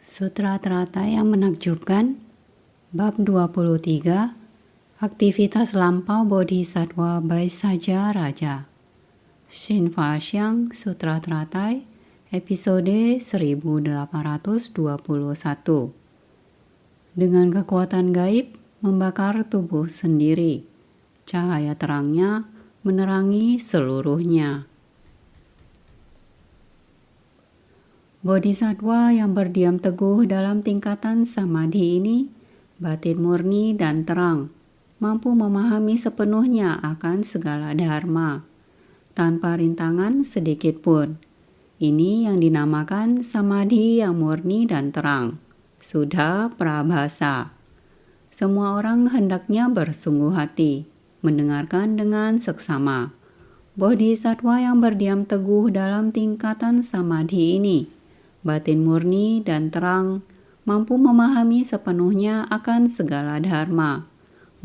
Sutra Teratai yang menakjubkan, Bab 23, Aktivitas Lampau Bodhisattva Baisaja Raja. Shinfa Xiang Sutra Teratai, episode 1821. Dengan kekuatan gaib, membakar tubuh sendiri. Cahaya terangnya menerangi seluruhnya. Bodhisattva yang berdiam teguh dalam tingkatan samadhi ini, batin murni dan terang, mampu memahami sepenuhnya akan segala dharma, tanpa rintangan sedikit pun. Ini yang dinamakan samadhi yang murni dan terang, Suddha Prabhasa. Semua orang hendaknya bersungguh hati, mendengarkan dengan seksama. Bodhisattva yang berdiam teguh dalam tingkatan samadhi ini, batin murni dan terang, mampu memahami sepenuhnya akan segala dharma,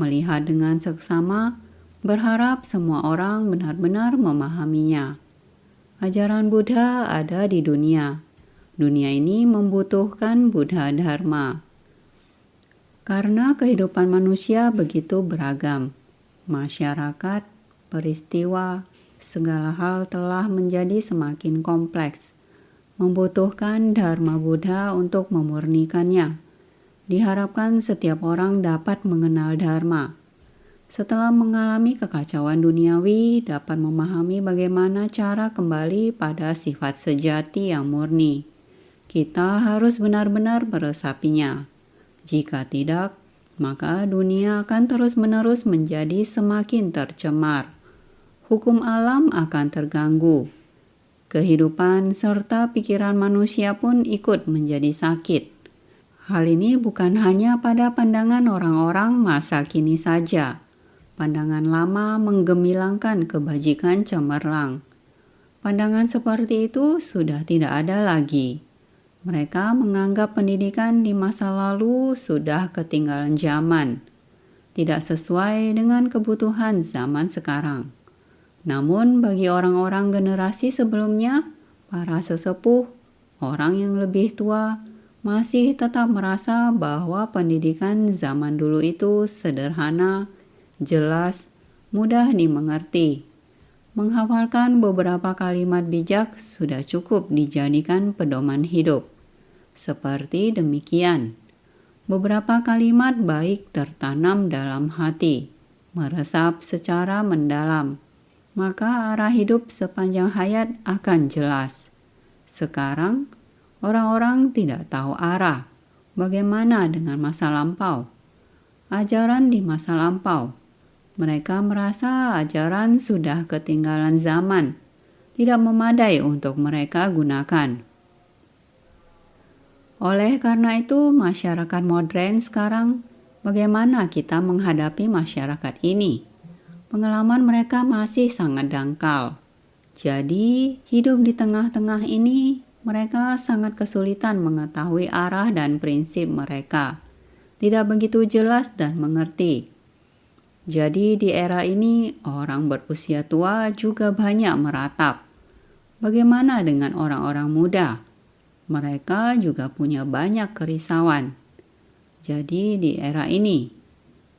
melihat dengan seksama, berharap semua orang benar-benar memahaminya. Ajaran Buddha ada di dunia. Dunia ini membutuhkan Buddha Dharma. Karena kehidupan manusia begitu beragam, masyarakat, peristiwa, segala hal telah menjadi semakin kompleks, membutuhkan Dharma Buddha untuk memurnikannya. Diharapkan setiap orang dapat mengenal Dharma. Setelah mengalami kekacauan duniawi, dapat memahami bagaimana cara kembali pada sifat sejati yang murni. Kita harus benar-benar meresapinya. Jika tidak, maka dunia akan terus-menerus menjadi semakin tercemar. Hukum alam akan terganggu. Kehidupan serta pikiran manusia pun ikut menjadi sakit. Hal ini bukan hanya pada pandangan orang-orang masa kini saja. Pandangan lama menggemilangkan kebajikan cemerlang. Pandangan seperti itu sudah tidak ada lagi. Mereka menganggap pendidikan di masa lalu sudah ketinggalan zaman, tidak sesuai dengan kebutuhan zaman sekarang. Namun bagi orang-orang generasi sebelumnya, para sesepuh, orang yang lebih tua, masih tetap merasa bahwa pendidikan zaman dulu itu sederhana, jelas, mudah dimengerti. Menghafalkan beberapa kalimat bijak sudah cukup dijadikan pedoman hidup. Seperti demikian, beberapa kalimat baik tertanam dalam hati, meresap secara mendalam, maka arah hidup sepanjang hayat akan jelas. Sekarang, orang-orang tidak tahu arah. Bagaimana dengan masa lampau? Ajaran di masa lampau. Mereka merasa ajaran sudah ketinggalan zaman, tidak memadai untuk mereka gunakan. Oleh karena itu, masyarakat modern sekarang, bagaimana kita menghadapi masyarakat ini? Pengalaman mereka masih sangat dangkal. Jadi, hidup di tengah-tengah ini, mereka sangat kesulitan mengetahui arah dan prinsip mereka. Tidak begitu jelas dan mengerti. Jadi, di era ini, orang berusia tua juga banyak meratap. Bagaimana dengan orang-orang muda? Mereka juga punya banyak kerisauan. Jadi, di era ini,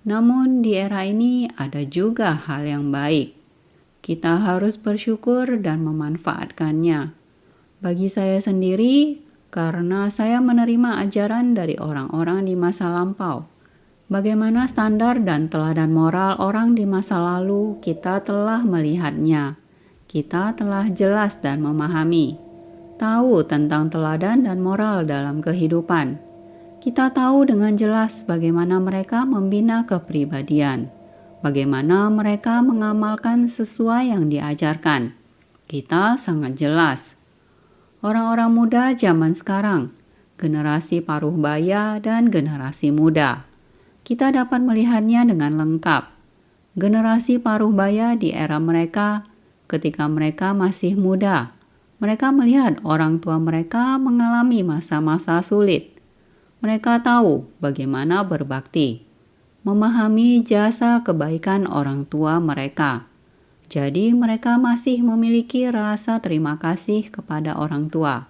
namun di era ini ada juga hal yang baik. Kita harus bersyukur dan memanfaatkannya. Bagi saya sendiri, karena saya menerima ajaran dari orang-orang di masa lampau, bagaimana standar dan teladan moral orang di masa lalu, kita telah melihatnya. Kita telah jelas dan memahami, tahu tentang teladan dan moral dalam kehidupan. Kita tahu dengan jelas bagaimana mereka membina kepribadian, bagaimana mereka mengamalkan sesuai yang diajarkan. Kita sangat jelas. Orang-orang muda zaman sekarang, generasi paruh baya dan generasi muda, kita dapat melihatnya dengan lengkap. Generasi paruh baya di era mereka, ketika mereka masih muda, mereka melihat orang tua mereka mengalami masa-masa sulit. Mereka tahu bagaimana berbakti, memahami jasa kebaikan orang tua mereka. Jadi mereka masih memiliki rasa terima kasih kepada orang tua.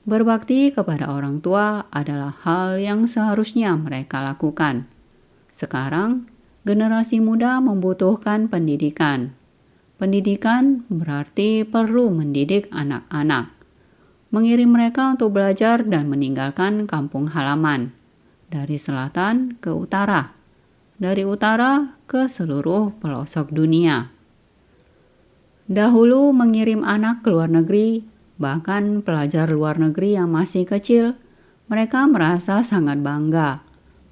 Berbakti kepada orang tua adalah hal yang seharusnya mereka lakukan. Sekarang, generasi muda membutuhkan pendidikan. Pendidikan berarti perlu mendidik anak-anak, mengirim mereka untuk belajar dan meninggalkan kampung halaman, dari selatan ke utara, dari utara ke seluruh pelosok dunia. Dahulu mengirim anak ke luar negeri, bahkan pelajar luar negeri yang masih kecil, mereka merasa sangat bangga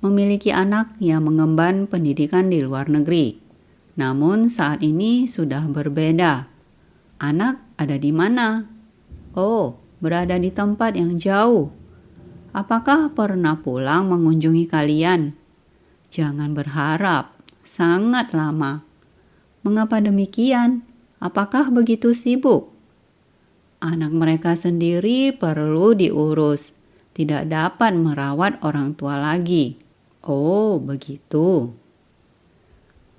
memiliki anak yang mengemban pendidikan di luar negeri. Namun saat ini sudah berbeda. Anak ada di mana? Oh, berada di tempat yang jauh. Apakah pernah pulang mengunjungi kalian? Jangan berharap, sangat lama. Mengapa demikian? Apakah begitu sibuk? Anak mereka sendiri perlu diurus, tidak dapat merawat orang tua lagi. Oh, begitu.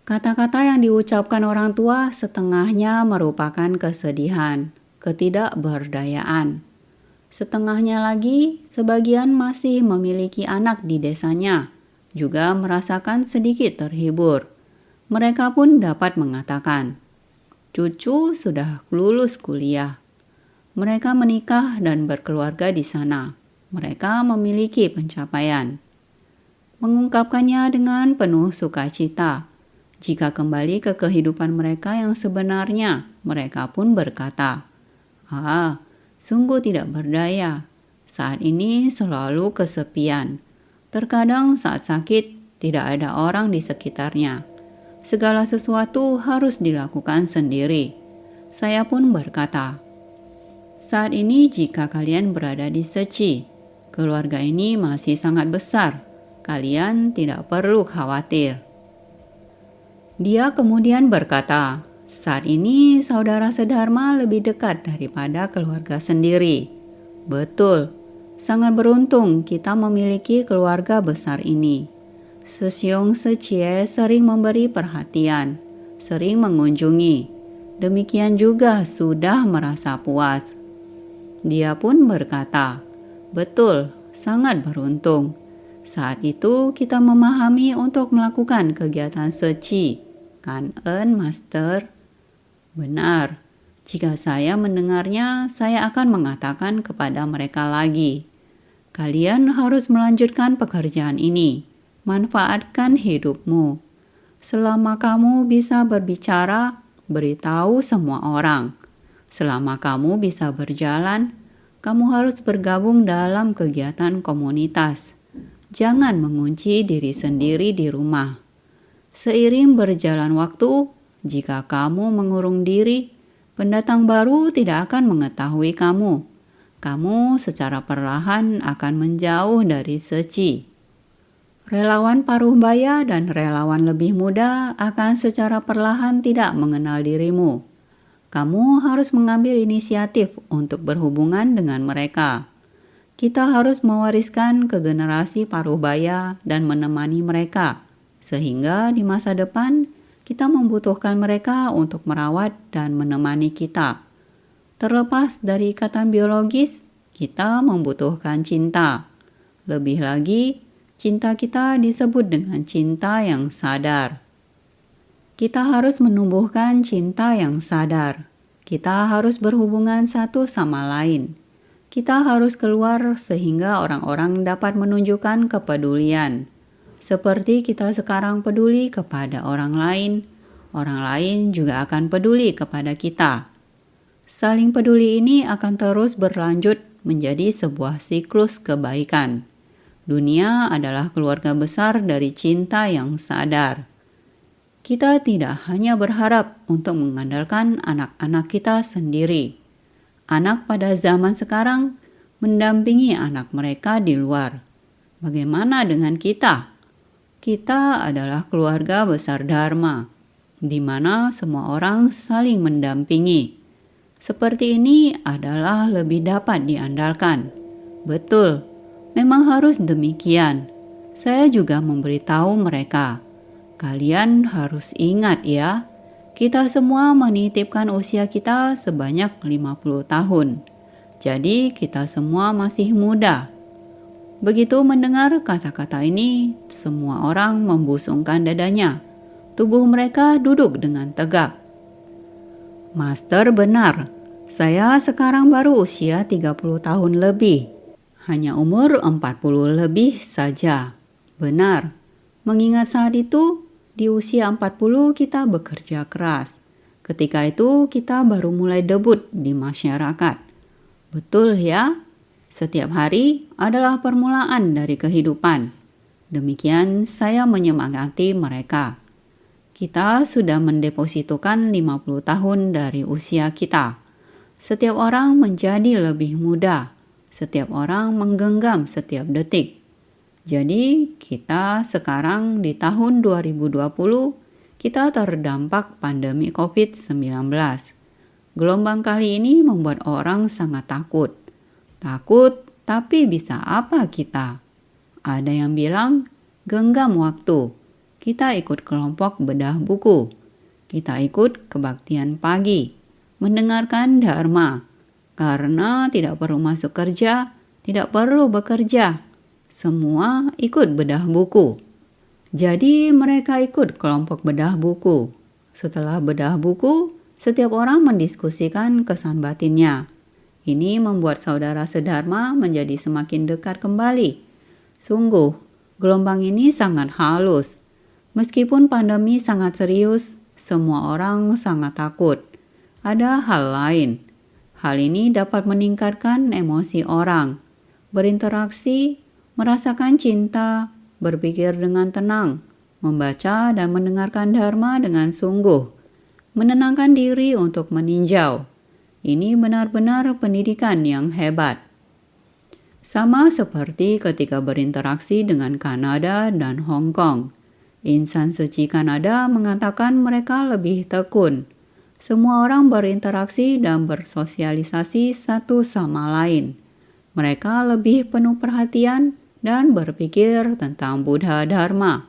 Kata-kata yang diucapkan orang tua setengahnya merupakan kesedihan, ketidakberdayaan. Setengahnya lagi, sebagian masih memiliki anak di desanya, juga merasakan sedikit terhibur. Mereka pun dapat mengatakan, cucu sudah lulus kuliah. Mereka menikah dan berkeluarga di sana. Mereka memiliki pencapaian. Mengungkapkannya dengan penuh sukacita. Jika kembali ke kehidupan mereka yang sebenarnya, mereka pun berkata, sungguh tidak berdaya. Saat ini selalu kesepian. Terkadang saat sakit, tidak ada orang di sekitarnya. Segala sesuatu harus dilakukan sendiri. Saya pun berkata, saat ini jika kalian berada di Seci, keluarga ini masih sangat besar. Kalian tidak perlu khawatir. Dia kemudian berkata, saat ini saudara sedharma lebih dekat daripada keluarga sendiri. Betul, sangat beruntung kita memiliki keluarga besar ini. Sesyong Secie sering memberi perhatian, sering mengunjungi. Demikian juga sudah merasa puas. Dia pun berkata, betul, sangat beruntung. Saat itu kita memahami untuk melakukan kegiatan Seci. Kan Master? Benar. Jika saya mendengarnya, saya akan mengatakan kepada mereka lagi. Kalian harus melanjutkan pekerjaan ini. Manfaatkan hidupmu. Selama kamu bisa berbicara, beritahu semua orang. Selama kamu bisa berjalan, kamu harus bergabung dalam kegiatan komunitas. Jangan mengunci diri sendiri di rumah. Seiring berjalan waktu, jika kamu mengurung diri, pendatang baru tidak akan mengetahui kamu. Kamu secara perlahan akan menjauh dari Seci. Relawan paruh baya dan relawan lebih muda akan secara perlahan tidak mengenal dirimu. Kamu harus mengambil inisiatif untuk berhubungan dengan mereka. Kita harus mewariskan ke generasi paruh baya dan menemani mereka, sehingga di masa depan kita membutuhkan mereka untuk merawat dan menemani kita. Terlepas dari ikatan biologis, kita membutuhkan cinta. Lebih lagi, cinta kita disebut dengan cinta yang sadar. Kita harus menumbuhkan cinta yang sadar. Kita harus berhubungan satu sama lain. Kita harus keluar sehingga orang-orang dapat menunjukkan kepedulian. Seperti kita sekarang peduli kepada orang lain juga akan peduli kepada kita. Saling peduli ini akan terus berlanjut menjadi sebuah siklus kebaikan. Dunia adalah keluarga besar dari cinta yang sadar. Kita tidak hanya berharap untuk mengandalkan anak-anak kita sendiri. Anak pada zaman sekarang mendampingi anak mereka di luar. Bagaimana dengan kita? Kita adalah keluarga besar Dharma, di mana semua orang saling mendampingi. Seperti ini adalah lebih dapat diandalkan. Betul, memang harus demikian. Saya juga memberitahu mereka, kalian harus ingat ya, kita semua menitipkan usia kita sebanyak 50 tahun. Jadi kita semua masih muda. Begitu mendengar kata-kata ini, semua orang membusungkan dadanya. Tubuh mereka duduk dengan tegak. Master benar, saya sekarang baru usia 30 tahun lebih. Hanya umur 40 lebih saja. Benar, mengingat saat itu di usia 40 kita bekerja keras. Ketika itu kita baru mulai debut di masyarakat. Betul ya, setiap hari adalah permulaan dari kehidupan. Demikian saya menyemangati mereka. Kita sudah mendepositokan 50 tahun dari usia kita. Setiap orang menjadi lebih muda. Setiap orang menggenggam setiap detik. Jadi kita sekarang di tahun 2020, kita terdampak pandemi COVID-19. Gelombang kali ini membuat orang sangat takut. Takut, tapi bisa apa kita? Ada yang bilang, genggam waktu. Kita ikut kelompok bedah buku. Kita ikut kebaktian pagi. Mendengarkan dharma. Karena tidak perlu masuk kerja, tidak perlu bekerja. Semua ikut bedah buku. Jadi mereka ikut kelompok bedah buku. Setelah bedah buku, setiap orang mendiskusikan kesan batinnya. Ini membuat saudara sedharma menjadi semakin dekat kembali. Sungguh, gelombang ini sangat halus. Meskipun pandemi sangat serius, semua orang sangat takut. Ada hal lain. Hal ini dapat meningkatkan emosi orang. Berinteraksi, merasakan cinta, berpikir dengan tenang, membaca dan mendengarkan dharma dengan sungguh. Menenangkan diri untuk meninjau. Ini benar-benar pendidikan yang hebat. Sama seperti ketika berinteraksi dengan Kanada dan Hong Kong. Insan suci Kanada mengatakan mereka lebih tekun. Semua orang berinteraksi dan bersosialisasi satu sama lain. Mereka lebih penuh perhatian dan berpikir tentang Buddha Dharma.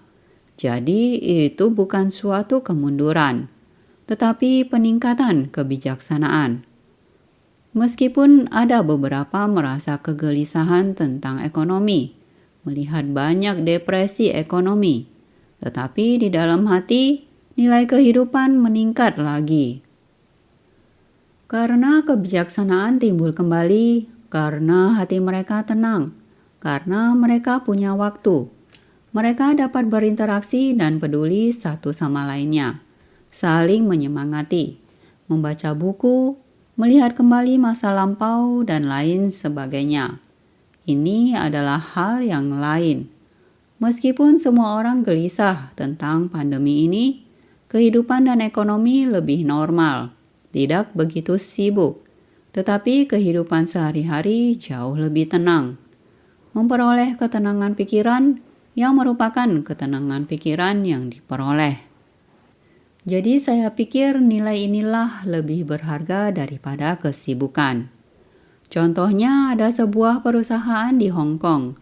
Jadi itu bukan suatu kemunduran, tetapi peningkatan kebijaksanaan. Meskipun ada beberapa merasa kegelisahan tentang ekonomi, melihat banyak depresi ekonomi, tetapi di dalam hati nilai kehidupan meningkat lagi. Karena kebijaksanaan timbul kembali, karena hati mereka tenang, karena mereka punya waktu. Mereka dapat berinteraksi dan peduli satu sama lainnya, saling menyemangati, membaca buku, melihat kembali masa lampau, dan lain sebagainya. Ini adalah hal yang lain. Meskipun semua orang gelisah tentang pandemi ini, kehidupan dan ekonomi lebih normal, tidak begitu sibuk, tetapi kehidupan sehari-hari jauh lebih tenang. Memperoleh ketenangan pikiran yang merupakan ketenangan pikiran yang diperoleh. Jadi saya pikir nilai inilah lebih berharga daripada kesibukan. Contohnya ada sebuah perusahaan di Hong Kong.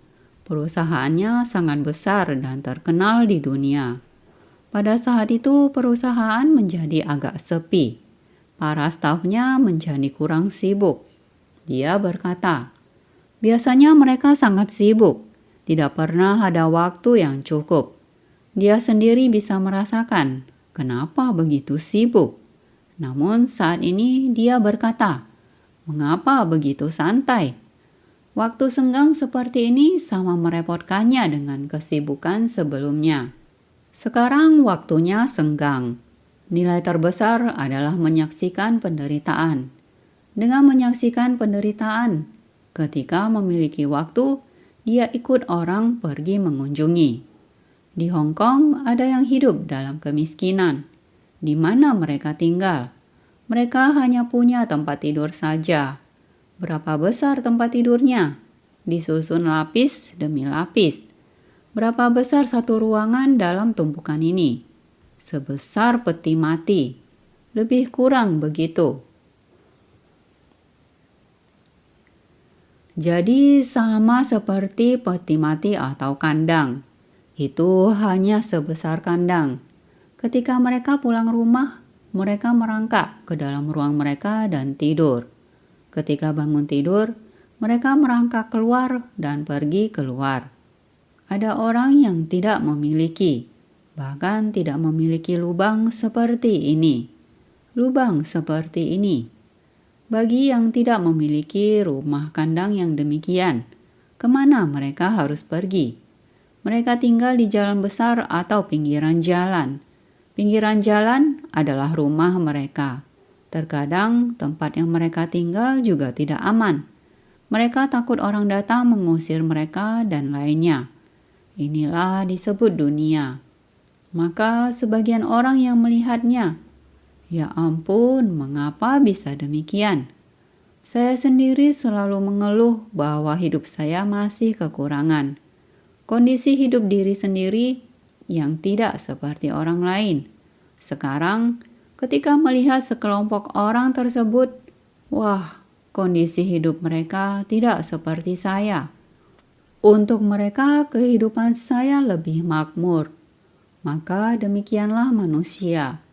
Perusahaannya sangat besar dan terkenal di dunia. Pada saat itu perusahaan menjadi agak sepi. Para stafnya menjadi kurang sibuk. Dia berkata, biasanya mereka sangat sibuk. Tidak pernah ada waktu yang cukup. Dia sendiri bisa merasakan kenapa begitu sibuk. Namun saat ini dia berkata, mengapa begitu santai? Waktu senggang seperti ini sama merepotkannya dengan kesibukan sebelumnya. Sekarang waktunya senggang. Nilai terbesar adalah menyaksikan penderitaan. Dengan menyaksikan penderitaan, ketika memiliki waktu, dia ikut orang pergi mengunjungi. Di Hong Kong ada yang hidup dalam kemiskinan. Di mana mereka tinggal? Mereka hanya punya tempat tidur saja. Berapa besar tempat tidurnya? Disusun lapis demi lapis. Berapa besar satu ruangan dalam tumpukan ini? Sebesar peti mati. Lebih kurang begitu. Jadi sama seperti peti mati atau kandang. Itu hanya sebesar kandang. Ketika mereka pulang rumah, mereka merangkak ke dalam ruang mereka dan tidur. Ketika bangun tidur, mereka merangkak keluar dan pergi keluar. Ada orang yang tidak memiliki, bahkan tidak memiliki lubang seperti ini. Lubang seperti ini. Bagi yang tidak memiliki rumah kandang yang demikian, kemana mereka harus pergi? Mereka tinggal di jalan besar atau pinggiran jalan. Pinggiran jalan adalah rumah mereka. Terkadang tempat yang mereka tinggal juga tidak aman. Mereka takut orang datang mengusir mereka dan lainnya. Inilah disebut dunia. Maka sebagian orang yang melihatnya, ya ampun, mengapa bisa demikian? Saya sendiri selalu mengeluh bahwa hidup saya masih kekurangan. Kondisi hidup diri sendiri yang tidak seperti orang lain. Sekarang, ketika melihat sekelompok orang tersebut, wah, kondisi hidup mereka tidak seperti saya. Untuk mereka, kehidupan saya lebih makmur. Maka demikianlah manusia.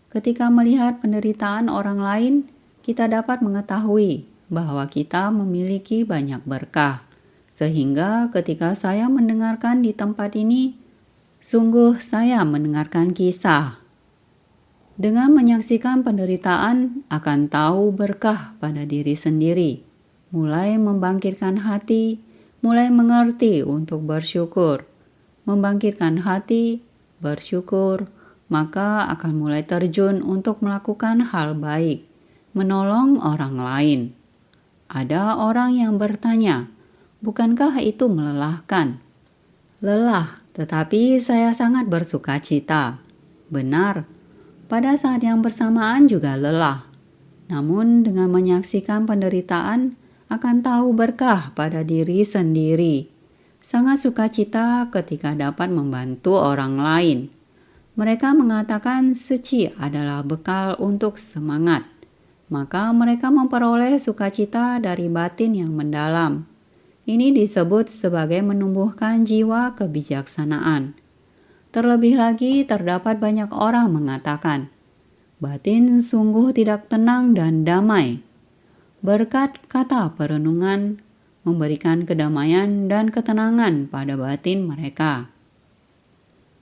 Ketika melihat penderitaan orang lain, kita dapat mengetahui bahwa kita memiliki banyak berkah. Sehingga ketika saya mendengarkan di tempat ini, sungguh saya mendengarkan kisah. Dengan menyaksikan penderitaan akan tahu berkah pada diri sendiri, mulai membangkitkan hati, mulai mengerti untuk bersyukur. Membangkitkan hati, bersyukur, maka akan mulai terjun untuk melakukan hal baik, menolong orang lain. Ada orang yang bertanya, bukankah itu melelahkan? Lelah, tetapi saya sangat bersuka cita. Benar. Pada saat yang bersamaan juga lelah. Namun dengan menyaksikan penderitaan akan tahu berkah pada diri sendiri. Sangat sukacita ketika dapat membantu orang lain. Mereka mengatakan suci adalah bekal untuk semangat. Maka mereka memperoleh sukacita dari batin yang mendalam. Ini disebut sebagai menumbuhkan jiwa kebijaksanaan. Terlebih lagi terdapat banyak orang mengatakan, batin sungguh tidak tenang dan damai. Berkat kata perenungan, memberikan kedamaian dan ketenangan pada batin mereka.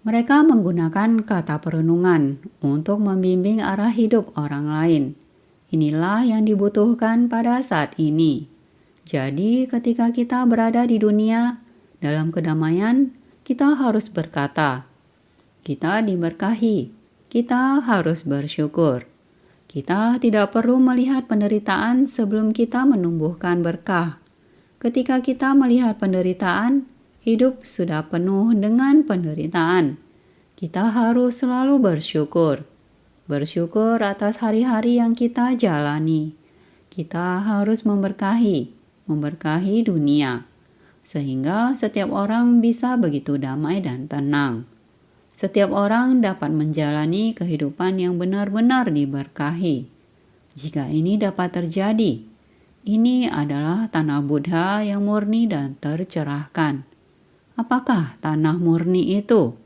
Mereka menggunakan kata perenungan untuk membimbing arah hidup orang lain. Inilah yang dibutuhkan pada saat ini. Jadi ketika kita berada di dunia, dalam kedamaian, kita harus berkata, kita diberkahi, kita harus bersyukur. Kita tidak perlu melihat penderitaan sebelum kita menumbuhkan berkah. Ketika kita melihat penderitaan, hidup sudah penuh dengan penderitaan. Kita harus selalu bersyukur. Bersyukur atas hari-hari yang kita jalani. Kita harus memberkahi dunia. Sehingga setiap orang bisa begitu damai dan tenang. Setiap orang dapat menjalani kehidupan yang benar-benar diberkahi. Jika ini dapat terjadi, ini adalah tanah Buddha yang murni dan tercerahkan. Apakah tanah murni itu?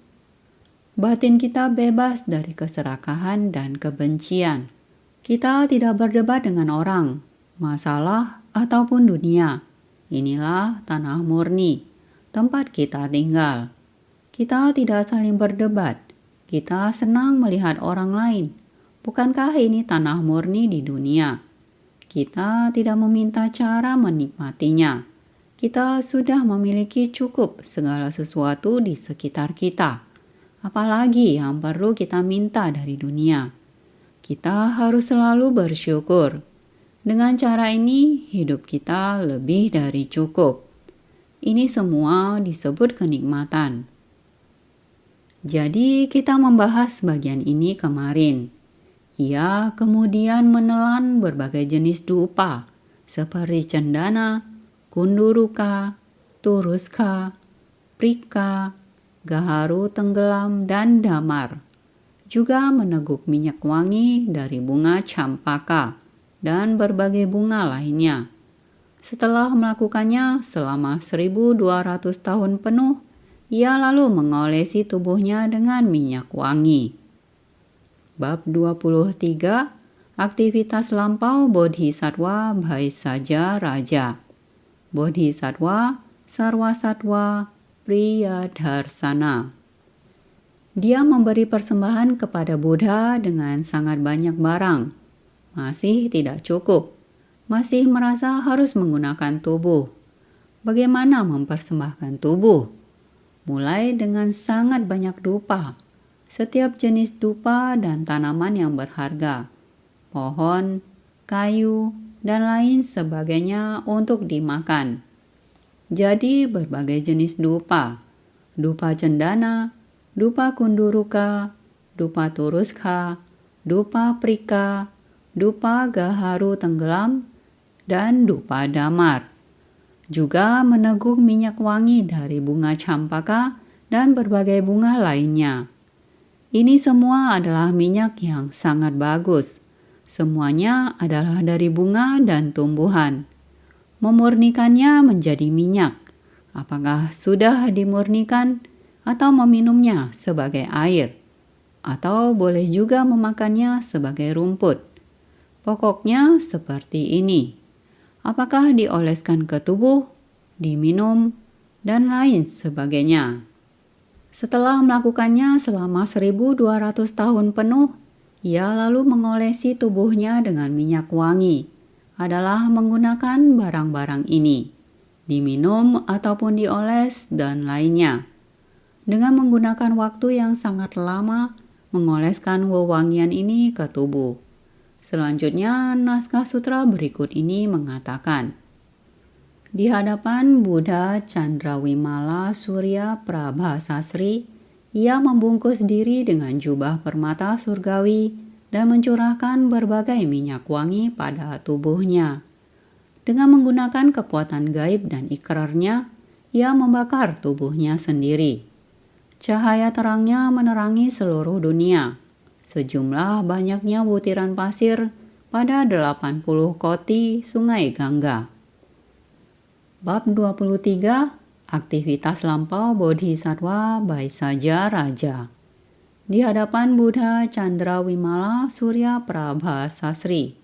Batin kita bebas dari keserakahan dan kebencian. Kita tidak berdebat dengan orang, masalah, ataupun dunia. Inilah tanah murni, tempat kita tinggal. Kita tidak saling berdebat. Kita senang melihat orang lain. Bukankah ini tanah murni di dunia? Kita tidak meminta cara menikmatinya. Kita sudah memiliki cukup segala sesuatu di sekitar kita. Apalagi yang perlu kita minta dari dunia? Kita harus selalu bersyukur. Dengan cara ini, hidup kita lebih dari cukup. Ini semua disebut kenikmatan. Jadi kita membahas bagian ini kemarin. Ia kemudian menelan berbagai jenis dupa seperti cendana, kunduruka, turuska, prika, gaharu tenggelam, dan damar. Juga meneguk minyak wangi dari bunga campaka dan berbagai bunga lainnya. Setelah melakukannya selama 1200 tahun penuh, ia lalu mengolesi tubuhnya dengan minyak wangi. Bab 23 Aktivitas lampau Bodhisatwa baik saja raja. Bodhisatwa, Sarwasatwa, Priyadarsana. Dia memberi persembahan kepada Buddha dengan sangat banyak barang. Masih tidak cukup. Masih merasa harus menggunakan tubuh. Bagaimana mempersembahkan tubuh? Mulai dengan sangat banyak dupa. Setiap jenis dupa dan tanaman yang berharga. Pohon, kayu, dan lain sebagainya untuk dimakan. Jadi berbagai jenis dupa. Dupa cendana, dupa kunduruka, dupa turuska, dupa prika, dupa gaharu tenggelam, dan dupa damar. Juga meneguk minyak wangi dari bunga campaka dan berbagai bunga lainnya. Ini semua adalah minyak yang sangat bagus. Semuanya adalah dari bunga dan tumbuhan. Memurnikannya menjadi minyak. Apakah sudah dimurnikan atau meminumnya sebagai air? Atau boleh juga memakannya sebagai rumput? Pokoknya seperti ini. Apakah dioleskan ke tubuh, diminum, dan lain sebagainya. Setelah melakukannya selama 1200 tahun penuh, ia lalu mengolesi tubuhnya dengan minyak wangi. Adalah menggunakan barang-barang ini, diminum ataupun dioles dan lainnya. Dengan menggunakan waktu yang sangat lama, mengoleskan wewangian ini ke tubuh. Selanjutnya, naskah sutra berikut ini mengatakan, di hadapan Buddha Chandrawimala Surya Prabhasasri, ia membungkus diri dengan jubah permata surgawi dan mencurahkan berbagai minyak wangi pada tubuhnya. Dengan menggunakan kekuatan gaib dan ikrarnya, ia membakar tubuhnya sendiri. Cahaya terangnya menerangi seluruh dunia. Sejumlah banyaknya butiran pasir pada 80 koti sungai Gangga. Bab 23. Aktivitas lampau Bodhisatwa baik saja raja. Di hadapan Buddha Chandrawimala Surya Prabhasasri,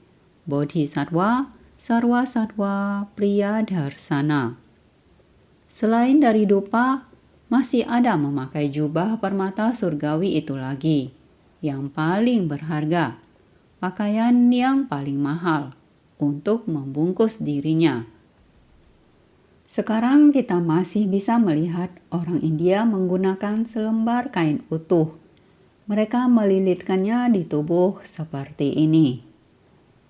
Bodhisatwa, Sarwasatwa, Priyadarsana. Selain dari dupa, masih ada memakai jubah permata surgawi itu lagi, yang paling berharga, pakaian yang paling mahal, untuk membungkus dirinya. Sekarang kita masih bisa melihat orang India menggunakan selembar kain utuh. Mereka melilitkannya di tubuh seperti ini.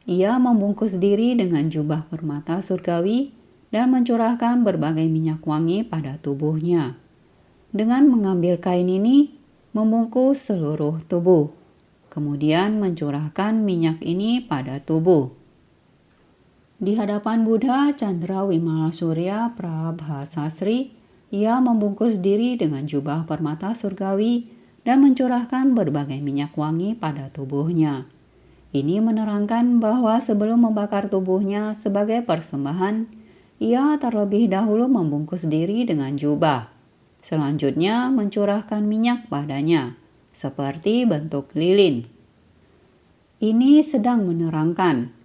Ia membungkus diri dengan jubah permata surgawi dan mencurahkan berbagai minyak wangi pada tubuhnya. Dengan mengambil kain ini, membungkus seluruh tubuh. Kemudian mencurahkan minyak ini pada tubuh. Di hadapan Buddha Chandrawimala Surya Prabhasasri, ia membungkus diri dengan jubah permata surgawi dan mencurahkan berbagai minyak wangi pada tubuhnya. Ini menerangkan bahwa sebelum membakar tubuhnya sebagai persembahan, ia terlebih dahulu membungkus diri dengan jubah. Selanjutnya mencurahkan minyak padanya, seperti bentuk lilin. Ini sedang menerangkan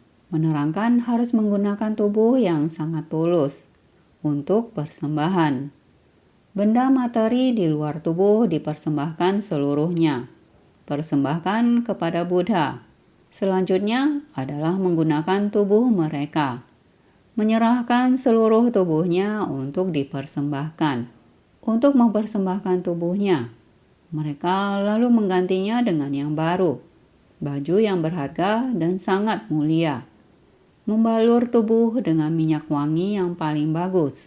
harus menggunakan tubuh yang sangat tulus untuk persembahan. Benda materi di luar tubuh dipersembahkan seluruhnya. Persembahkan kepada Buddha. Selanjutnya adalah menggunakan tubuh mereka. Menyerahkan seluruh tubuhnya untuk dipersembahkan. Untuk mempersembahkan tubuhnya, mereka lalu menggantinya dengan yang baru. Baju yang berharga dan sangat mulia. Membalur tubuh dengan minyak wangi yang paling bagus.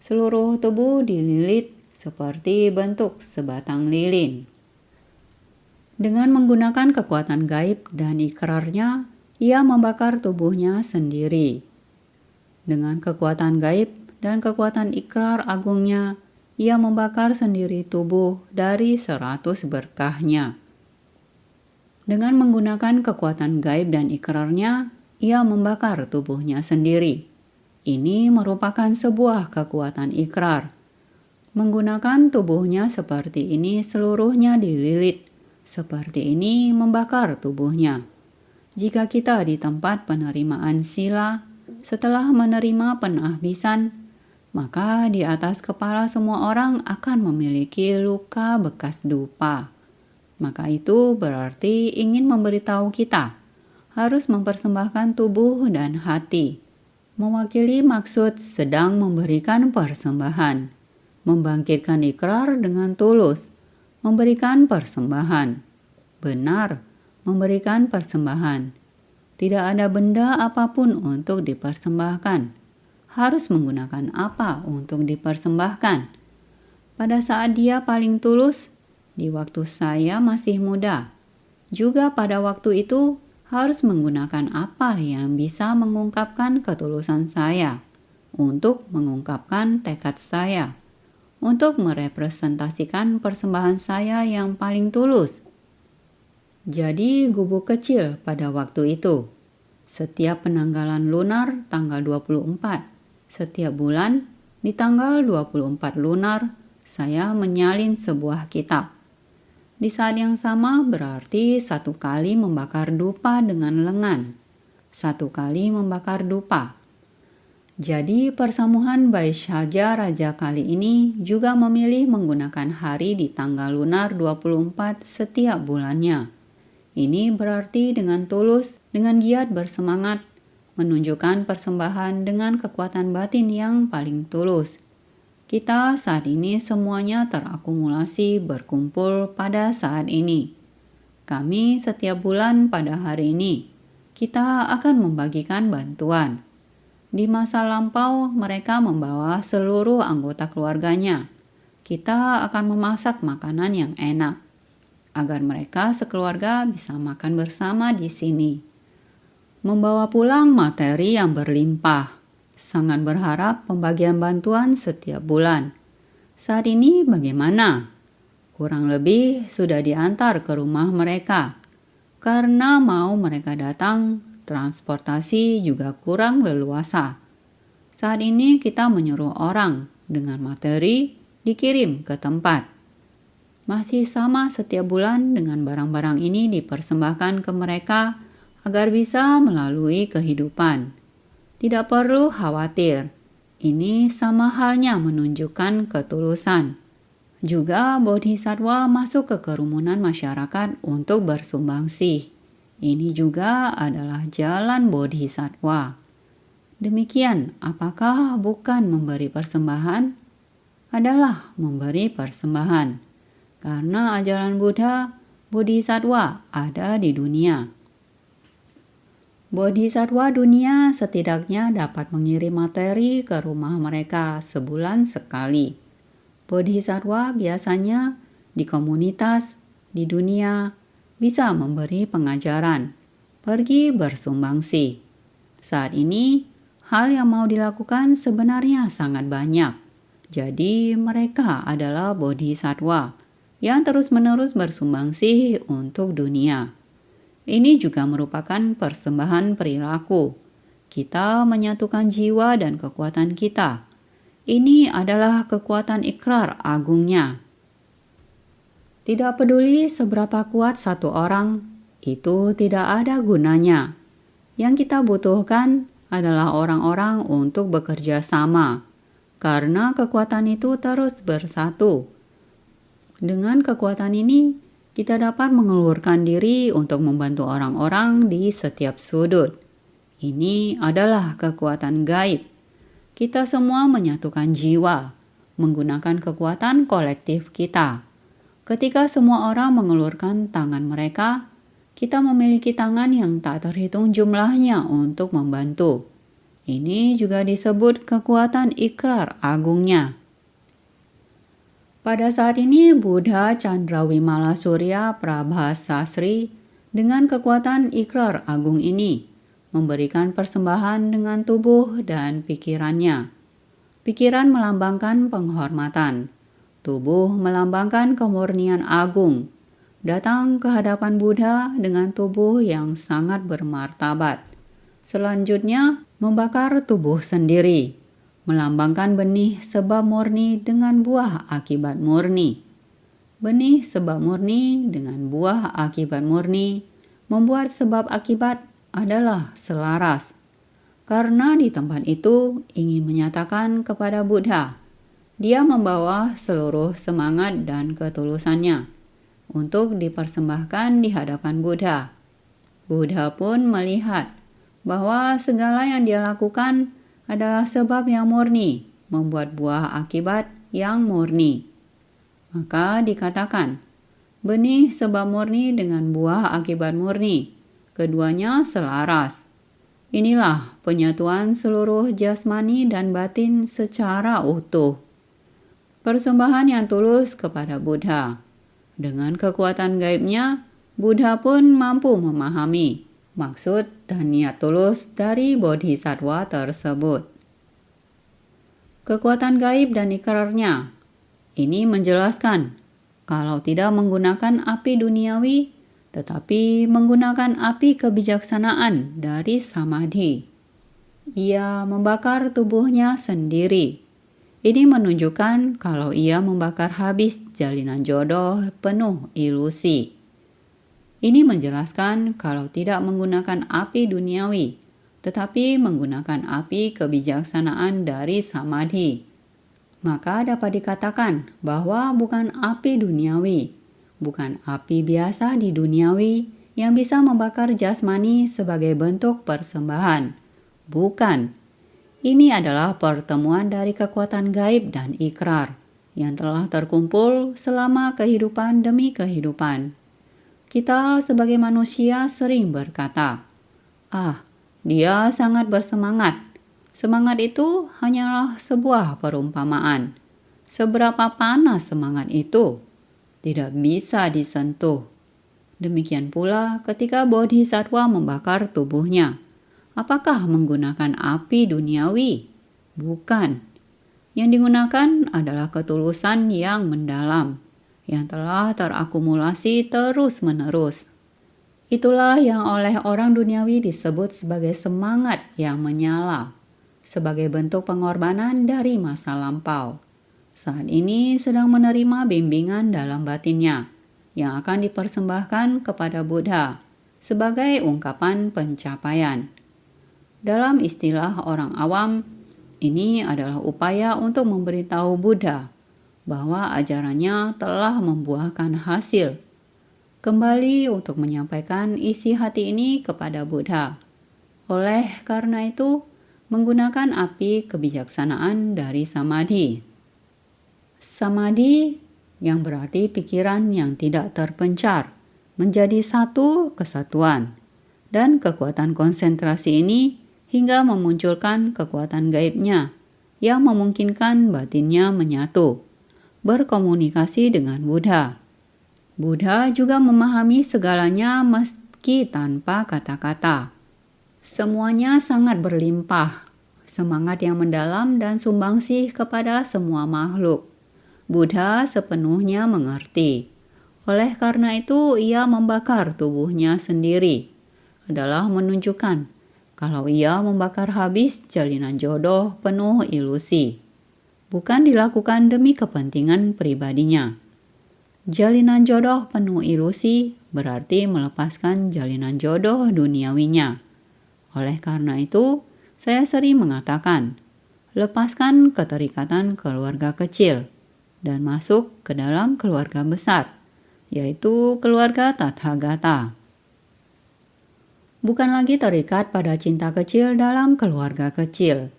Seluruh tubuh dililit seperti bentuk sebatang lilin. Dengan menggunakan kekuatan gaib dan ikrarnya, ia membakar tubuhnya sendiri. Dengan kekuatan gaib dan kekuatan ikrar agungnya, ia membakar sendiri tubuh dari 100 berkahnya. Dengan menggunakan kekuatan gaib dan ikrarnya, ia membakar tubuhnya sendiri. Ini merupakan sebuah kekuatan ikrar. Menggunakan tubuhnya seperti ini seluruhnya dililit. Seperti ini membakar tubuhnya. Jika kita di tempat penerimaan sila, setelah menerima penahbisan, maka di atas kepala semua orang akan memiliki luka bekas dupa. Maka itu berarti ingin memberitahu kita harus mempersembahkan tubuh dan hati, mewakili maksud sedang memberikan persembahan, membangkitkan ikrar dengan tulus, memberikan persembahan, benar, memberikan persembahan. Tidak ada benda apapun untuk dipersembahkan. Harus menggunakan apa untuk dipersembahkan? Pada saat dia paling tulus, di waktu saya masih muda. Juga pada waktu itu harus menggunakan apa yang bisa mengungkapkan ketulusan saya, untuk mengungkapkan tekad saya, untuk merepresentasikan persembahan saya yang paling tulus. Jadi gubuk kecil pada waktu itu. Setiap penanggalan lunar tanggal 24. Setiap bulan, di tanggal 24 lunar, saya menyalin sebuah kitab. Di saat yang sama berarti 1 kali membakar dupa dengan lengan. 1 kali membakar dupa. Jadi persamuhan Baishaja Raja kali ini juga memilih menggunakan hari di tanggal lunar 24 setiap bulannya. Ini berarti dengan tulus, dengan giat bersemangat, menunjukkan persembahan dengan kekuatan batin yang paling tulus. Kita saat ini semuanya terakumulasi berkumpul pada saat ini. Kami setiap bulan pada hari ini, kita akan membagikan bantuan. Di masa lampau mereka membawa seluruh anggota keluarganya. Kita akan memasak makanan yang enak, agar mereka sekeluarga bisa makan bersama di sini. Membawa pulang materi yang berlimpah. Sangat berharap pembagian bantuan setiap bulan. Saat ini bagaimana? Kurang lebih sudah diantar ke rumah mereka. Karena mau mereka datang, transportasi juga kurang leluasa. Saat ini kita menyuruh orang dengan materi dikirim ke tempat. Masih sama setiap bulan dengan barang-barang ini dipersembahkan ke mereka agar bisa melalui kehidupan. Tidak perlu khawatir, ini sama halnya menunjukkan ketulusan. Juga Bodhisattva masuk ke kerumunan masyarakat untuk bersumbangsi. Ini juga adalah jalan Bodhisattva. Demikian, apakah bukan memberi persembahan? Adalah memberi persembahan. Karena ajaran Buddha, Bodhisattva ada di dunia. Bodhisattva dunia setidaknya dapat mengirim materi ke rumah mereka sebulan sekali. Bodhisattva biasanya di komunitas, di dunia, bisa memberi pengajaran, pergi bersumbangsi. Saat ini, hal yang mau dilakukan sebenarnya sangat banyak. Jadi mereka adalah Bodhisattva yang terus-menerus bersumbangsi untuk dunia. Ini juga merupakan persembahan perilaku. Kita menyatukan jiwa dan kekuatan kita. Ini adalah kekuatan ikrar agungnya. Tidak peduli seberapa kuat satu orang, itu tidak ada gunanya. Yang kita butuhkan adalah orang-orang untuk bekerja sama, karena kekuatan itu terus bersatu. Dengan kekuatan ini, kita dapat mengeluarkan diri untuk membantu orang-orang di setiap sudut. Ini adalah kekuatan gaib. Kita semua menyatukan jiwa, menggunakan kekuatan kolektif kita. Ketika semua orang mengeluarkan tangan mereka, kita memiliki tangan yang tak terhitung jumlahnya untuk membantu. Ini juga disebut kekuatan ikrar agungnya. Pada saat ini Buddha Chandrawimala Surya Prabhasasri dengan kekuatan ikrar agung ini memberikan persembahan dengan tubuh dan pikirannya. Pikiran melambangkan penghormatan, tubuh melambangkan kemurnian agung. Datang ke hadapan Buddha dengan tubuh yang sangat bermartabat. Selanjutnya membakar tubuh sendiri, melambangkan benih sebab murni dengan buah akibat murni. Benih sebab murni dengan buah akibat murni membuat sebab akibat adalah selaras. Karena di tempat itu ingin menyatakan kepada Buddha, dia membawa seluruh semangat dan ketulusannya untuk dipersembahkan di hadapan Buddha. Buddha pun melihat bahwa segala yang dia lakukan adalah sebab yang murni, membuat buah akibat yang murni. Maka dikatakan, benih sebab murni dengan buah akibat murni, keduanya selaras. Inilah penyatuan seluruh jasmani dan batin secara utuh. Persembahan yang tulus kepada Buddha. Dengan kekuatan gaibnya, Buddha pun mampu memahami maksud dan niat tulus dari bodhisattva tersebut. Kekuatan gaib dan ikrarnya. Ini menjelaskan, kalau tidak menggunakan api duniawi, tetapi menggunakan api kebijaksanaan dari samadhi, ia membakar tubuhnya sendiri. Ini menunjukkan kalau ia membakar habis jalinan jodoh penuh ilusi. Ini menjelaskan kalau tidak menggunakan api duniawi, tetapi menggunakan api kebijaksanaan dari samadhi, maka dapat dikatakan bahwa bukan api duniawi, bukan api biasa di duniawi yang bisa membakar jasmani sebagai bentuk persembahan. Bukan. Ini adalah pertemuan dari kekuatan gaib dan ikrar yang telah terkumpul selama kehidupan demi kehidupan. Kita sebagai manusia sering berkata, dia sangat bersemangat. Semangat itu hanyalah sebuah perumpamaan. Seberapa panas semangat itu? Tidak bisa disentuh. Demikian pula ketika bodhisattva membakar tubuhnya. Apakah menggunakan api duniawi? Bukan. Yang digunakan adalah ketulusan yang mendalam, yang telah terakumulasi terus-menerus. Itulah yang oleh orang duniawi disebut sebagai semangat yang menyala, sebagai bentuk pengorbanan dari masa lampau. Saat ini sedang menerima bimbingan dalam batinnya, yang akan dipersembahkan kepada Buddha sebagai ungkapan pencapaian. Dalam istilah orang awam, ini adalah upaya untuk memberitahu Buddha bahwa ajarannya telah membuahkan hasil. Kembali untuk menyampaikan isi hati ini kepada Buddha. Oleh karena itu, menggunakan api kebijaksanaan dari samadhi. Samadhi yang berarti pikiran yang tidak terpencar, menjadi satu kesatuan. Dan kekuatan konsentrasi ini hingga memunculkan kekuatan gaibnya yang memungkinkan batinnya menyatu, berkomunikasi dengan Buddha. Buddha juga memahami segalanya meski tanpa kata-kata. Semuanya sangat berlimpah, semangat yang mendalam dan sumbangsih kepada semua makhluk. Buddha sepenuhnya mengerti. Oleh karena itu, ia membakar tubuhnya sendiri. Adalah menunjukkan kalau ia membakar habis jalinan jodoh penuh ilusi, bukan dilakukan demi kepentingan pribadinya. Jalinan jodoh penuh ilusi berarti melepaskan jalinan jodoh duniawinya. Oleh karena itu, saya sering mengatakan, lepaskan keterikatan keluarga kecil dan masuk ke dalam keluarga besar, yaitu keluarga Tathagata. Bukan lagi terikat pada cinta kecil dalam keluarga kecil,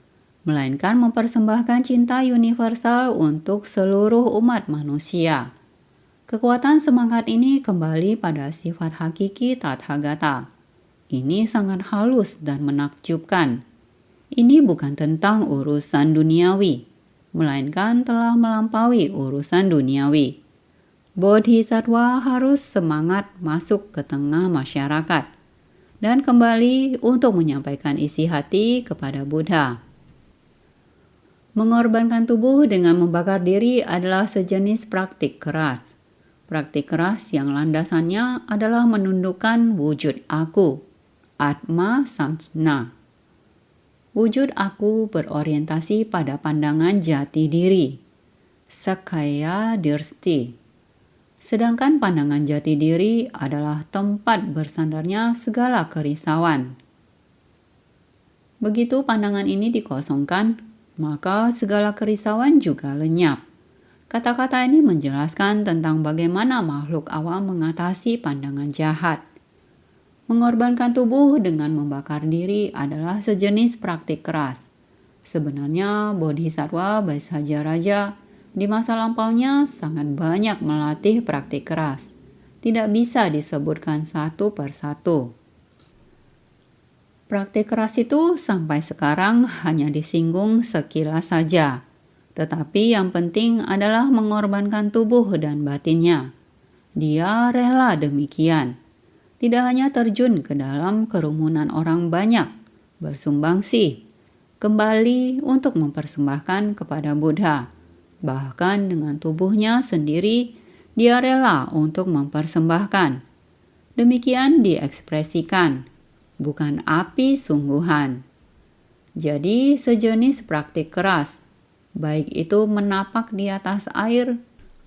melainkan mempersembahkan cinta universal untuk seluruh umat manusia. Kekuatan semangat ini kembali pada sifat hakiki Tathagata. Ini sangat halus dan menakjubkan. Ini bukan tentang urusan duniawi, melainkan telah melampaui urusan duniawi. Bodhisattva harus semangat masuk ke tengah masyarakat dan kembali untuk menyampaikan isi hati kepada Buddha. Mengorbankan tubuh dengan membakar diri adalah sejenis praktik keras. Praktik keras yang landasannya adalah menundukkan wujud aku, Atma Samsna. Wujud aku berorientasi pada pandangan jati diri, Sakaya Dirsti. Sedangkan pandangan jati diri adalah tempat bersandarnya segala kerisauan. Begitu pandangan ini dikosongkan, maka segala kerisauan juga lenyap. Kata-kata ini menjelaskan tentang bagaimana makhluk awam mengatasi pandangan jahat. Mengorbankan tubuh dengan membakar diri adalah sejenis praktik keras. Sebenarnya Bodhisattva Vaishaja di masa lampaunya sangat banyak melatih praktik keras. Tidak bisa disebutkan satu persatu. Praktik keras itu sampai sekarang hanya disinggung sekilas saja. Tetapi yang penting adalah mengorbankan tubuh dan batinnya. Dia rela demikian. Tidak hanya terjun ke dalam kerumunan orang banyak, bersumbangsi, kembali untuk mempersembahkan kepada Buddha. Bahkan dengan tubuhnya sendiri, dia rela untuk mempersembahkan. Demikian diekspresikan, bukan api sungguhan. Jadi sejenis praktik keras, baik itu menapak di atas air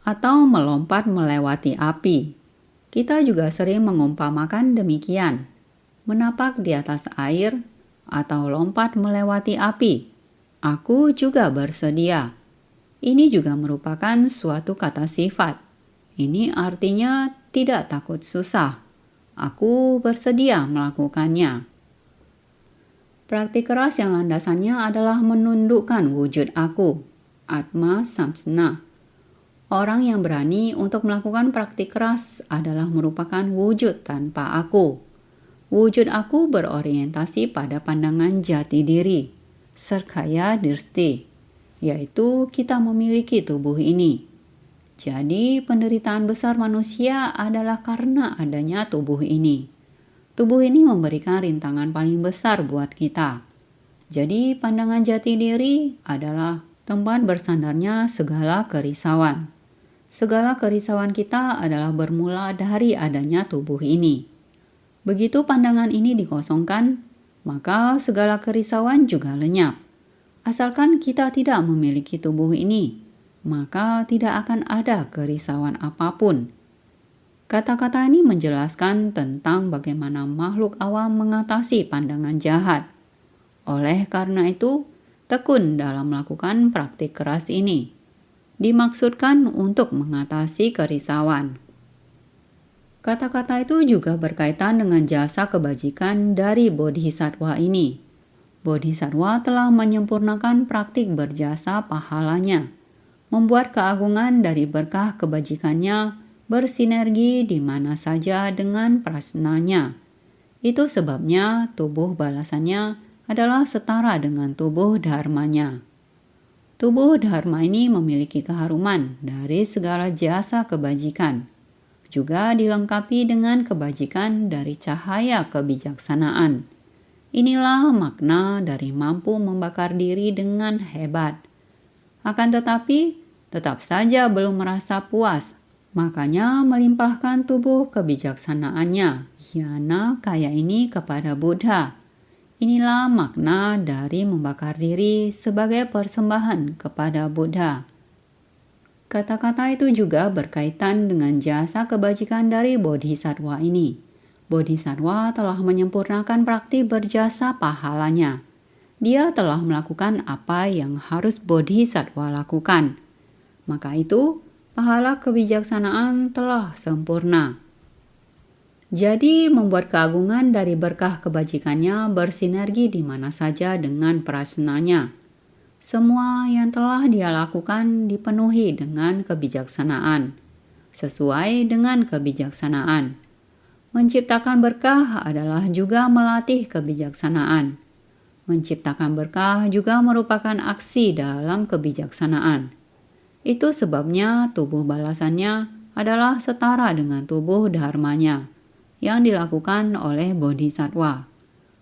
atau melompat melewati api. Kita juga sering mengumpamakan demikian, menapak di atas air atau lompat melewati api. Aku juga bersedia. Ini juga merupakan suatu kata sifat. Ini artinya tidak takut susah. Aku bersedia melakukannya. Praktik keras yang landasannya adalah menundukkan wujud aku, Atma Samsna. Orang yang berani untuk melakukan praktik keras adalah merupakan wujud tanpa aku. Wujud aku berorientasi pada pandangan jati diri, Sarkaya Dirsti, yaitu kita memiliki tubuh ini. Jadi penderitaan besar manusia adalah karena adanya tubuh ini. Tubuh ini memberikan rintangan paling besar buat kita. Jadi pandangan jati diri adalah tempat bersandarnya segala kerisauan. Segala kerisauan kita adalah bermula dari adanya tubuh ini. Begitu pandangan ini dikosongkan, maka segala kerisauan juga lenyap. Asalkan kita tidak memiliki tubuh ini, maka tidak akan ada kerisauan apapun. Kata-kata ini menjelaskan tentang bagaimana makhluk awam mengatasi pandangan jahat. Oleh karena itu, tekun dalam melakukan praktik keras ini dimaksudkan untuk mengatasi kerisauan. Kata-kata itu juga berkaitan dengan jasa kebajikan dari Bodhisattva ini. Bodhisattva telah menyempurnakan praktik berjasa pahalanya, membuat keagungan dari berkah kebajikannya bersinergi di mana saja dengan prasnanya. Itu sebabnya tubuh balasannya adalah setara dengan tubuh dharmanya. Tubuh dharma ini memiliki keharuman dari segala jasa kebajikan, juga dilengkapi dengan kebajikan dari cahaya kebijaksanaan. Inilah makna dari mampu membakar diri dengan hebat. Akan tetapi, tetap saja belum merasa puas. Makanya melimpahkan tubuh kebijaksanaannya, Yana kaya ini kepada Buddha. Inilah makna dari membakar diri sebagai persembahan kepada Buddha. Kata-kata itu juga berkaitan dengan jasa kebajikan dari Bodhisattva ini. Bodhisattva telah menyempurnakan praktik berjasa pahalanya. Dia telah melakukan apa yang harus Bodhisattva lakukan. Maka itu, pahala kebijaksanaan telah sempurna. Jadi, membuat keagungan dari berkah kebajikannya bersinergi di mana saja dengan prasnanya. Semua yang telah dia lakukan dipenuhi dengan kebijaksanaan, sesuai dengan kebijaksanaan. Menciptakan berkah adalah juga melatih kebijaksanaan. Menciptakan berkah juga merupakan aksi dalam kebijaksanaan. Itu sebabnya tubuh balasannya adalah setara dengan tubuh dharmanya. Yang dilakukan oleh Bodhisattva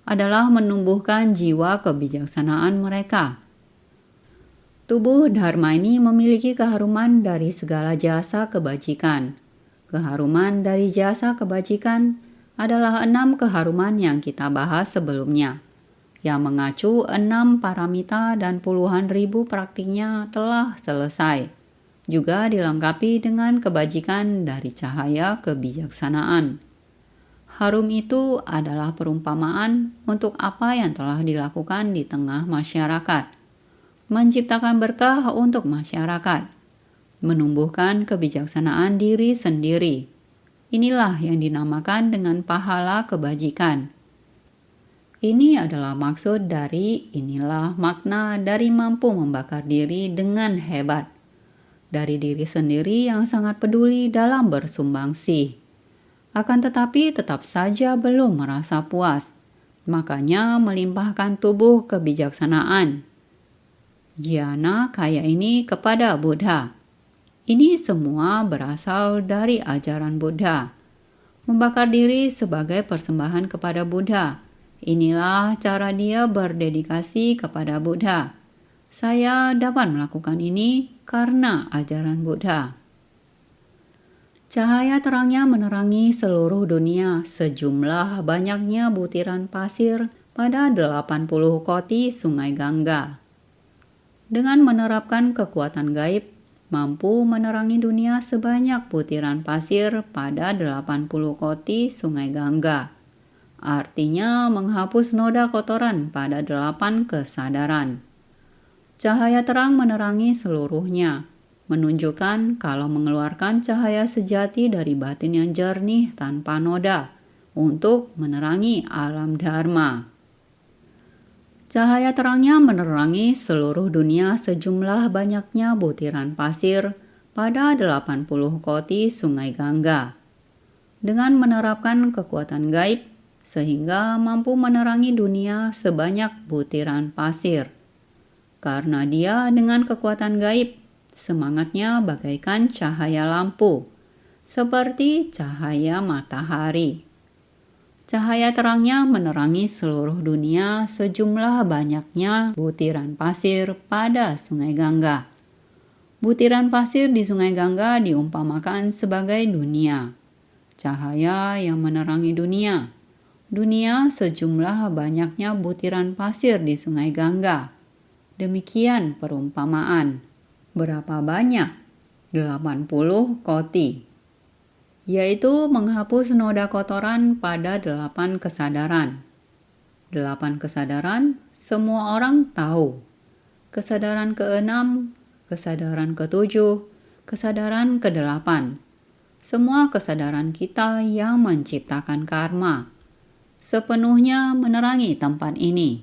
adalah menumbuhkan jiwa kebijaksanaan mereka. Tubuh dharma ini memiliki keharuman dari segala jasa kebajikan. Keharuman dari jasa kebajikan adalah 6 keharuman yang kita bahas sebelumnya, yang mengacu 6 paramita dan puluhan ribu praktiknya telah selesai. juga dilengkapi dengan kebajikan dari cahaya kebijaksanaan. Harum itu adalah perumpamaan untuk apa yang telah dilakukan di tengah masyarakat. Menciptakan berkah untuk masyarakat. Menumbuhkan kebijaksanaan diri sendiri. Inilah yang dinamakan dengan pahala kebajikan. Ini adalah maksud dari inilah makna dari mampu membakar diri dengan hebat. Dari diri sendiri yang sangat peduli dalam bersumbangsih. Akan tetapi tetap saja belum merasa puas. Makanya melimpahkan tubuh kebijaksanaan. Jnana kaya ini kepada Buddha. Ini semua berasal dari ajaran Buddha. Membakar diri sebagai persembahan kepada Buddha. Inilah cara dia berdedikasi kepada Buddha. Saya dapat melakukan ini karena ajaran Buddha. Cahaya terangnya menerangi seluruh dunia sejumlah banyaknya butiran pasir pada 80 koti sungai Gangga. Dengan menerapkan kekuatan gaib, mampu menerangi dunia sebanyak butiran pasir pada 80 koti sungai Gangga. Artinya menghapus noda kotoran pada 8 kesadaran. Cahaya terang menerangi seluruhnya. Menunjukkan kalau mengeluarkan cahaya sejati dari batin yang jernih tanpa noda untuk menerangi alam dharma. Cahaya terangnya menerangi seluruh dunia sejumlah banyaknya butiran pasir pada 80 koti sungai Gangga. Dengan menerapkan kekuatan gaib sehingga mampu menerangi dunia sebanyak butiran pasir. Karena dia dengan kekuatan gaib semangatnya bagaikan cahaya lampu, seperti cahaya matahari. Cahaya terangnya menerangi seluruh dunia sejumlah banyaknya butiran pasir pada sungai Gangga. Butiran pasir di sungai Gangga diumpamakan sebagai dunia. Cahaya yang menerangi dunia. Dunia sejumlah banyaknya butiran pasir di sungai Gangga. Demikian perumpamaan. Berapa banyak? 80 koti. Yaitu menghapus noda kotoran pada 8 kesadaran. 8 kesadaran semua orang tahu. Kesadaran ke-6, kesadaran ke-7, kesadaran ke-8. Semua kesadaran kita yang menciptakan karma. Sepenuhnya menerangi tempat ini.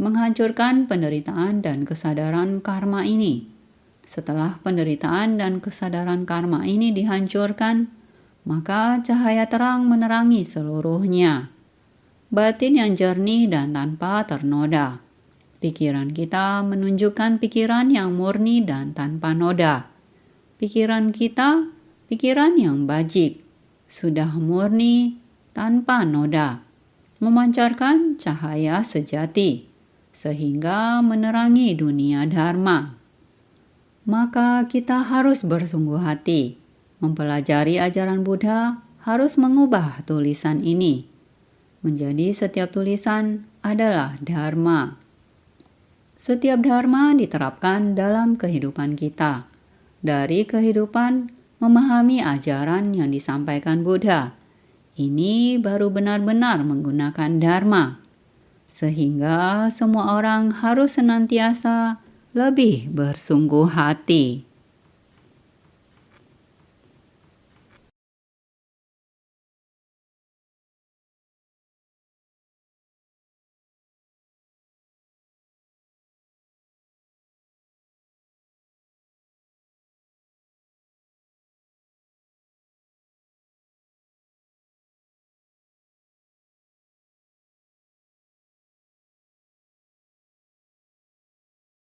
Menghancurkan penderitaan dan kesadaran karma ini. Setelah penderitaan dan kesadaran karma ini dihancurkan, maka cahaya terang menerangi seluruhnya. Batin yang jernih dan tanpa ternoda. Pikiran kita menunjukkan pikiran yang murni dan tanpa noda. Pikiran kita, pikiran yang bajik, sudah murni tanpa noda. Memancarkan cahaya sejati, sehingga menerangi dunia dharma. Maka kita harus bersungguh hati, mempelajari ajaran Buddha, harus mengubah tulisan ini. Menjadi setiap tulisan adalah dharma. Setiap dharma diterapkan dalam kehidupan kita. Dari kehidupan, memahami ajaran yang disampaikan Buddha. Ini baru benar-benar menggunakan dharma. Sehingga semua orang harus senantiasa lebih bersungguh hati.